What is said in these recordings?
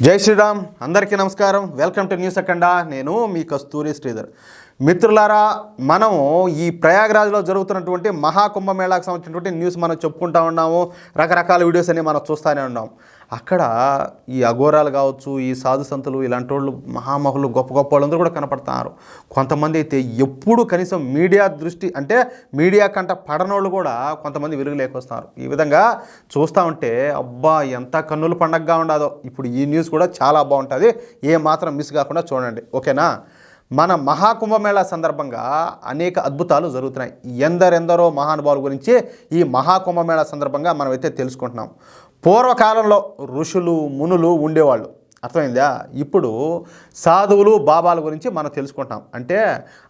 జై శ్రీరామ్. అందరికీ నమస్కారం. వెల్కమ్ టు న్యూస్ అఖండ. నేను మీ కస్తూరి శ్రీధర్. మిత్రులారా, మనము ఈ ప్రయాగ్రాజ్లో జరుగుతున్నటువంటి మహాకుంభమేళాకు సంబంధించినటువంటి న్యూస్ మనం చెప్పుకుంటూ ఉన్నాము. రకరకాల వీడియోస్ అన్ని మనం చూస్తూనే ఉన్నాం. అక్కడ ఈ అఘోరాలు కావచ్చు, ఈ సాధు సంతులు, ఇలాంటి వాళ్ళు మహామహులు, గొప్ప గొప్ప వాళ్ళందరూ కూడా కనపడుతున్నారు. కొంతమంది అయితే ఎప్పుడు కనీసం మీడియా దృష్టి అంటే మీడియా కంట పడనోళ్ళు కూడా కొంతమంది వెలుగు లేకొస్తున్నారు. ఈ విధంగా చూస్తూ ఉంటే అబ్బా ఎంత కన్నుల పండగగా ఉండదో. ఇప్పుడు ఈ న్యూస్ కూడా చాలా బాగుంటుంది, ఏ మాత్రం మిస్ కాకుండా చూడండి, ఓకేనా? మన మహాకుంభమేళా సందర్భంగా అనేక అద్భుతాలు జరుగుతున్నాయి. ఎందరెందరో మహానుభావుల గురించి ఈ మహాకుంభమేళా సందర్భంగా మనమైతే తెలుసుకుంటున్నాం. పూర్వకాలంలో ఋషులు మునులు ఉండేవాళ్ళు, అర్థమైందా? ఇప్పుడు సాధువులు బాబాల గురించి మనం తెలుసుకుంటాం. అంటే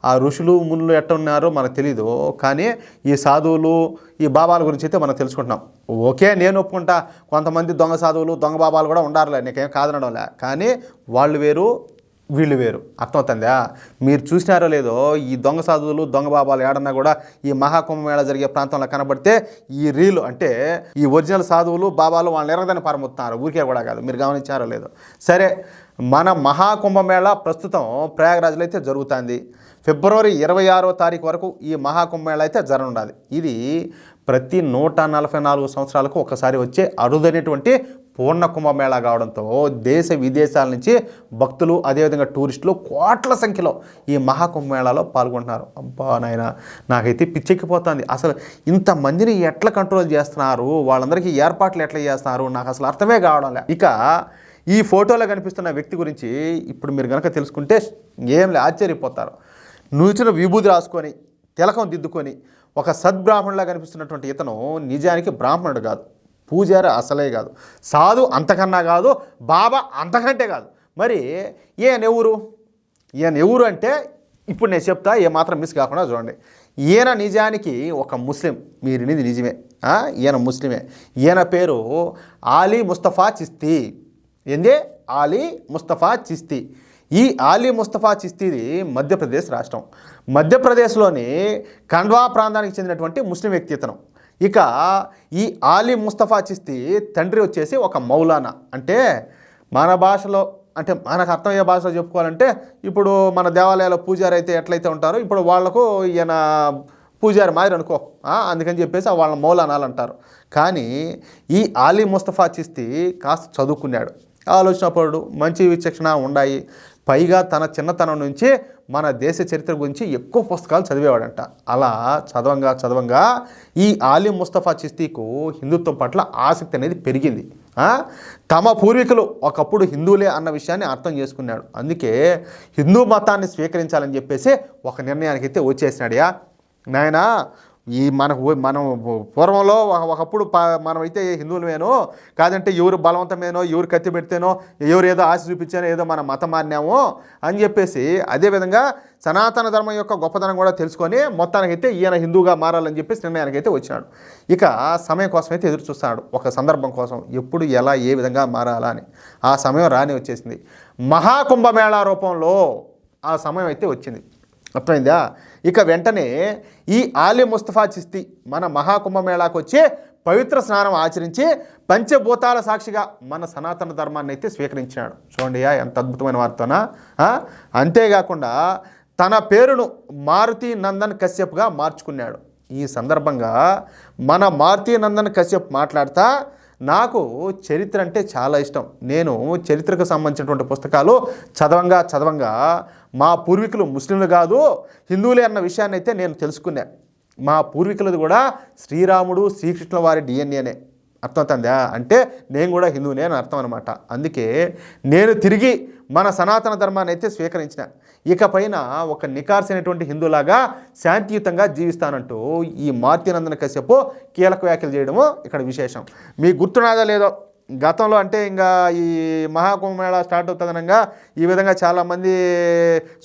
ఆ ఋషులు మునులు ఎట్ట ఉన్నారో మనకు తెలీదు, కానీ ఈ సాధువులు ఈ బాబాల గురించి అయితే మనం తెలుసుకుంటున్నాం. ఓకే, నేను ఒప్పుకుంటా, కొంతమంది దొంగ సాధువులు దొంగ బాబాలు కూడా ఉండారులే, నీకేం కాదనడంలే. కానీ వాళ్ళు వేరు వీళ్ళు వేరు, అర్థమవుతుందా? మీరు చూసినారో లేదో, ఈ దొంగ సాధువులు దొంగ బాబాలు ఏడన్నా కూడా ఈ మహాకుంభమేళా జరిగే ప్రాంతంలో కనబడితే ఈ రీలు అంటే ఈ ఒరిజినల్ సాధువులు బాబాలు వాళ్ళని ఎరగదని పారముతున్నారు, ఊరికే కూడా కాదు. మీరు గమనించారో లేదో. సరే, మన మహాకుంభమేళా ప్రస్తుతం ప్రయాగరాజ్లో అయితే జరుగుతుంది. ఫిబ్రవరి 26వ తారీఖు వరకు ఈ మహాకుంభమేళా అయితే జరగనుండాలి. ఇది ప్రతి 144 సంవత్సరాలకు ఒకసారి వచ్చే అరుదైనటువంటి పూర్ణ కుంభమేళా కావడంతో దేశ విదేశాల నుంచి భక్తులు, అదేవిధంగా టూరిస్టులు కోట్ల సంఖ్యలో ఈ మహాకుంభమేళాలో పాల్గొంటున్నారు. అబ్బా నాయన, నాకైతే పిచ్చెక్కిపోతుంది. అసలు ఇంతమందిని ఎట్లా కంట్రోల్ చేస్తున్నారు, వాళ్ళందరికీ ఏర్పాట్లు ఎట్లా చేస్తున్నారు, నాకు అసలు అర్థమే కావడం లే. ఇక ఈ ఫోటోలో కనిపిస్తున్న వ్యక్తి గురించి ఇప్పుడు మీరు కనుక తెలుసుకుంటే ఏం ఆశ్చర్యపోతారు. నూచిన విభూది రాసుకొని తిలకం దిద్దుకొని ఒక సద్బ్రాహ్మణులా కనిపిస్తున్నటువంటి ఇతను నిజానికి బ్రాహ్మణుడు కాదు, పూజారి అసలే కాదు, సాధు అంతకన్నా కాదు, బాబా అంతకంటే కాదు. మరి ఈయన ఎవరు అంటే ఇప్పుడు నేను చెప్తా, ఏమాత్రం మిస్ కాకుండా చూడండి. ఈయన నిజానికి ఒక ముస్లిం, మీరు ఇది నిజమే, ఈయన ముస్లిమే. ఈయన పేరు ఆలీ ముస్తఫా చిస్తీ. ఏంది? ఆలీ ముస్తఫా చిస్తీ. ఈ ఆలీ ముస్తఫా చిస్తీది మధ్యప్రదేశ్ రాష్ట్రం. మధ్యప్రదేశ్లోని ఖండ్వా ప్రాంతానికి చెందినటువంటి ముస్లిం వ్యక్తి ఇతను. ఇక ఈ ఆలీ ముస్తఫా చిస్తీ తండ్రి వచ్చేసి ఒక మౌలానా. అంటే మన భాషలో, అంటే మనకు అర్థమయ్యే భాషలో చెప్పుకోవాలంటే, ఇప్పుడు మన దేవాలయాల పూజారి అయితే ఎట్లయితే ఉంటారో ఇప్పుడు వాళ్లకు ఈయన పూజారి మాదిరి అనుకో, అందుకని చెప్పేసి వాళ్ళ మౌలానాలు అంటారు. కానీ ఈ ఆలీ ముస్తఫా చిస్తీ కాస్త చదువుకున్నాడు, ఆలోచనపరుడు, మంచి విచక్షణ ఉన్నాయి. పైగా తన చిన్నతనం నుంచి మన దేశ చరిత్ర గురించి ఎక్కువ పుస్తకాలు చదివేవాడంట. అలా చదవంగా ఈ ఆలీ ముస్తఫా చిస్తీకు హిందుత్వం పట్ల ఆసక్తి అనేది పెరిగింది. తమ పూర్వీకులు ఒకప్పుడు హిందువులే అన్న విషయాన్ని అర్థం చేసుకున్నాడు. అందుకే హిందూ మతాన్ని స్వీకరించాలని చెప్పేసి ఒక నిర్ణయానికి అయితే వచ్చేసినాడు. నాయనా, మనం పూర్వంలో ఒకప్పుడు మనమైతే హిందువులమేనో, కాదంటే ఎవరు బలవంతమేనో, ఎవరు కత్తి పెడితేనో, ఎవరు ఏదో ఆశ చూపించానో ఏదో మన మతం మారినామో అని చెప్పేసి, అదేవిధంగా సనాతన ధర్మం యొక్క గొప్పతనం కూడా తెలుసుకొని మొత్తానికైతే ఈయన హిందూగా మారాలని చెప్పేసి నిర్ణయానికి అయితే వచ్చినాడు. ఇక సమయం కోసం అయితే ఎదురు చూస్తున్నాడు, ఒక సందర్భం కోసం, ఎప్పుడు ఎలా ఏ విధంగా మారాలా అని. ఆ సమయం రాని వచ్చేసింది. మహాకుంభమేళా రూపంలో ఆ సమయం అయితే వచ్చింది, అర్థమైందా? ఇక వెంటనే ఈ ఆలీ ముస్తఫా చిస్తీ మన మహాకుంభమేళాకు వచ్చి పవిత్ర స్నానం ఆచరించి పంచభూతాల సాక్షిగా మన సనాతన ధర్మాన్ని అయితే స్వీకరించినాడు. చూడండి ఎంత అద్భుతమైన వార్తనా. అంతేకాకుండా తన పేరును మారుతి నందన్ కశ్యప్గా మార్చుకున్నాడు. ఈ సందర్భంగా మన మారుతి నందన్ కశ్యప్ మాట్లాడుతా, నాకు చరిత్ర అంటే చాలా ఇష్టం. నేను చరిత్రకు సంబంధించినటువంటి పుస్తకాలు చదవంగా మా పూర్వీకులు ముస్లింలు కాదు హిందువులే అన్న విషయాన్ని అయితే నేను తెలుసుకున్నా. మా పూర్వీకులది కూడా శ్రీరాముడు శ్రీకృష్ణుల వారి డిఎన్ఏనే, అర్థమవుతుందా? అంటే నేను కూడా హిందువునే అని అర్థం అనమాట. అందుకే నేను తిరిగి మన సనాతన ధర్మాన్ని అయితే స్వీకరించిన. ఇకపైన ఒక నికార్సైనటువంటి హిందువులాగా శాంతియుతంగా జీవిస్తానంటూ ఈ మారుతినందన కశ్యప్ కీలక వ్యాఖ్యలు చేయడము ఇక్కడ విశేషం. మీకు గుర్తున్నదా లేదో, గతంలో అంటే ఇంకా ఈ మహాకుంభమేళా స్టార్ట్ అవుతుందనగా ఈ విధంగా చాలామంది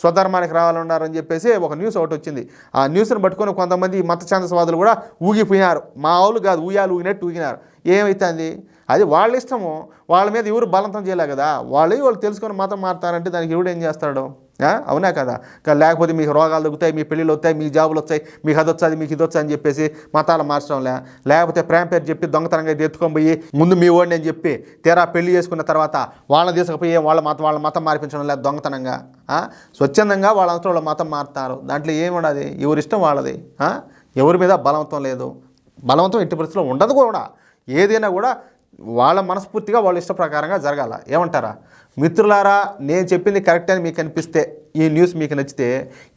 స్వధర్మానికి రావాలన్నారని చెప్పేసి ఒక న్యూస్ ఒకటి వచ్చింది. ఆ న్యూస్ని పట్టుకొని కొంతమంది మత ఛాందసవాదులు కూడా ఊగిపోయినారు. మా వాళ్ళు కాదు, ఊగినట్టు ఊగినారు. ఏమవుతుంది? అది వాళ్ళ ఇష్టము, వాళ్ళ మీద ఎవరు బలవంతం చేయలే కదా. వాళ్ళు తెలుసుకొని మతం మారుతారంటే దానికి ఎవడు ఏం చేస్తాడు? అవునా కదా? లేకపోతే మీకు రోగాలు తగ్గుతాయి, మీ పెళ్ళిళ్ళు వస్తాయి, మీ జాబులు వస్తాయి, మీకు అది వచ్చాది, మీకు ఇది వచ్చా అని చెప్పేసి మతాలు మార్చడంలే. లేకపోతే ప్రేమ పేరు చెప్పి దొంగతనంగా ఎత్తుకొని పోయి ముందు మీ ఓడిని అని చెప్పి తీరా పెళ్లి చేసుకున్న తర్వాత వాళ్ళని తీసుకుపోయి వాళ్ళ మతం మార్పించడం లేదు దొంగతనంగా. స్వచ్ఛందంగా వాళ్ళంతా వాళ్ళ మతం మారుతారు. దాంట్లో ఏముండదు, ఎవరిష్టం వాళ్ళది. ఎవరి మీద బలవంతం లేదు, బలవంతం ఎట్టి పరిస్థితుల్లో ఉండదు కూడా. ఏదైనా కూడా వాళ్ళ మనస్ఫూర్తిగా వాళ్ళ ఇష్ట ప్రకారంగా జరగాల. ఏమంటారా మిత్రులారా? నేను చెప్పింది కరెక్ట్ అని మీకు అనిపిస్తే, ఈ న్యూస్ మీకు నచ్చితే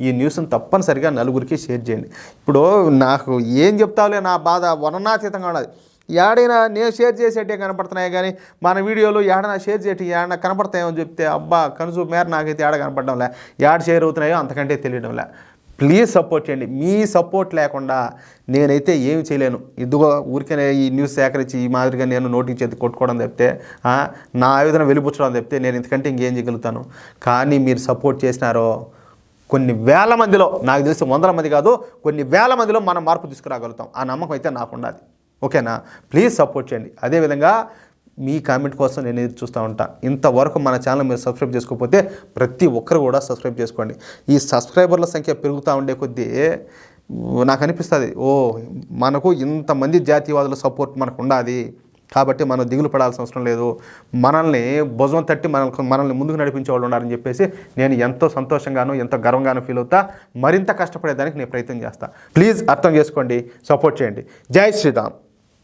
ఈ న్యూస్ని తప్పనిసరిగా నలుగురికి షేర్ చేయండి. ఇప్పుడు నాకు ఏం చెప్తావులే, నా బాధ వర్ణనాతీతంగా ఉన్నది. ఏడైనా నేను షేర్ చేసేటే కనపడుతున్నాయి కానీ మన వీడియోలు ఏడైనా షేర్ చేయటి ఏడైనా కనపడతాయని చెప్తే అబ్బా కనుసు మేర నాకైతే ఏడ కనపడడంలే, ఏడ షేర్ అవుతున్నాయో అంతకంటే తెలియడంలే. ప్లీజ్ సపోర్ట్ చేయండి. మీ సపోర్ట్ లేకుండా నేనైతే ఏమి చేయలేను. ఇదిగో ఊరికే ఈ న్యూస్ సేకరించి ఈ మాదిరిగా నేను నోటికి చేతి కొట్టుకోవడం చెప్తే, నా ఆవేదన వెలిపుచ్చడం చెప్తే నేను ఇంతకంటే ఇంకేం చేయగలుగుతాను. కానీ మీరు సపోర్ట్ చేసినారో కొన్ని వేల మందిలో, నాకు తెలిసి 100 మంది కాదు, కొన్ని వేల మందిలో మనం మార్పు తీసుకురాగలుగుతాం. ఆ నమ్మకం అయితే నాకు ఉండాలి. ఓకేనా? ప్లీజ్ సపోర్ట్ చేయండి. అదేవిధంగా మీ కామెంట్ కోసం నేను ఎదురు చూస్తూ ఉంటా. ఇంతవరకు మన ఛానల్ మీరు సబ్స్క్రైబ్ చేసుకోకపోతే ప్రతి ఒక్కరు కూడా సబ్స్క్రైబ్ చేసుకోండి. ఈ సబ్స్క్రైబర్ల సంఖ్య పెరుగుతూ ఉండే కొద్దీ నాకు అనిపిస్తుంది, మనకు ఇంతమంది జాతీయవాదుల సపోర్ట్ మనకు ఉండాలి కాబట్టి మనం దిగులు పడాల్సిన అవసరం లేదు, మనల్ని భుజం తట్టి మనల్ని ముందుకు నడిపించే వాళ్ళు ఉన్నారని చెప్పేసి నేను ఎంతో సంతోషంగాను ఎంతో గర్వంగాను ఫీల్ అవుతా. మరింత కష్టపడేదానికి నేను ప్రయత్నం చేస్తాను. ప్లీజ్ అర్థం చేసుకోండి, సపోర్ట్ చేయండి. జై శ్రీరామ్.